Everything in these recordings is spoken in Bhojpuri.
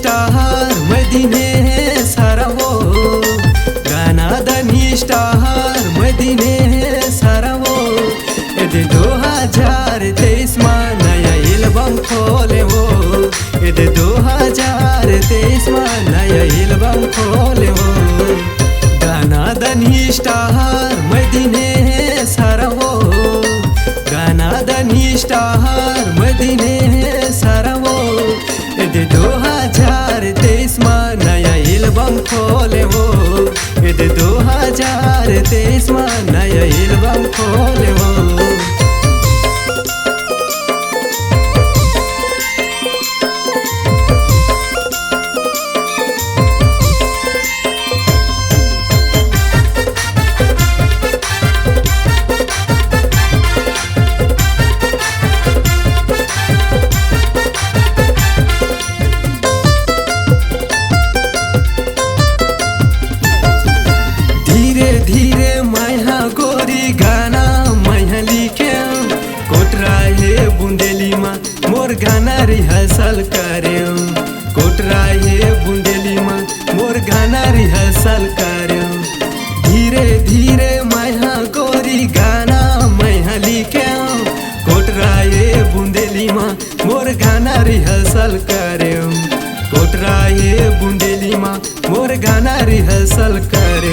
स्टार मदीने सारा वो गाना धनी स्टार मदीने सारा वो ये 2023 में नया एल्बम खोले वो ये 2023 में नया एल्बम खोले वो गाना धनी स्टार मदीने सारा वो गाना धनी स्टार मदीने सारा वो ये 2023 में नया एल्बम खोले वो ये 2023 में नया एल्बम खोले वो धीरे मैहा गोरी गाना मैहा लिखे कोटरा ये बुंदेली माँ मोर गाना रिहर्सल करे कोटरा ये बुंदेली माँ मोर गाना रिहर्सल करे धीरे धीरे मैहा गोरी गाना मैहा लिखे कोटरा ये बुंदेली माँ मोर गाना रिहर्सल करे कोटरा ये बुंदेली माँ मोर गाना रिहर्सल करे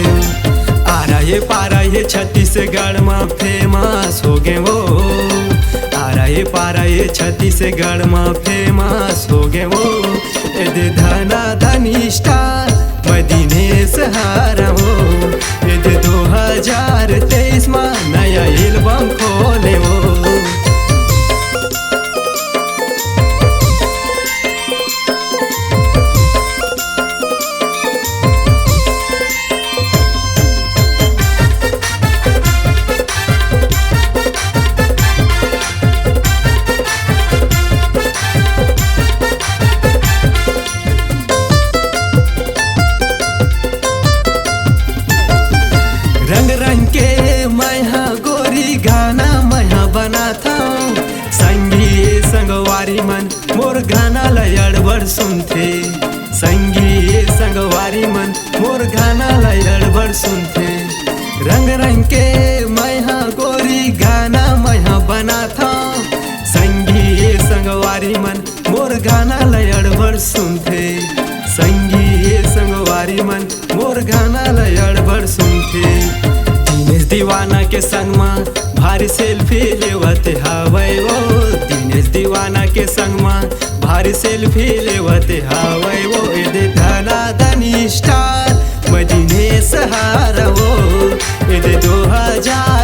आरा ये पारा ये छत्तीसगढ़ में फेमस हो गए वो आरा ये पारा ये छत्तीसगढ़ में फेमस हो गए वो ये धना धनी स्टार मदीने सहारा वो ये 2023 में नया एल्बम खोले वो रंग रंग के मैहा गोरी गाना मैहा बना था संगी संगवारी मन मोर गाना लयड़बड़ सुनते संगी संगवारी मन मोर गाना लयड़बड़ सुनते रंग रंग के मैहा गोरी गाना मैहा बना था संगी संगवारी मन मोर गाना लयड़बड़ सुनते संगी संगवारी मन मोर गाना लयड़बड़ सुनते दिनेश दीवाना के संग में भारी सेल्फी लेवते हवै वो दिनेश दीवाना के संग में भारी सेल्फी लेवते हवै वो ये धना धनी स्टार मदीने सहारा वो ये 2023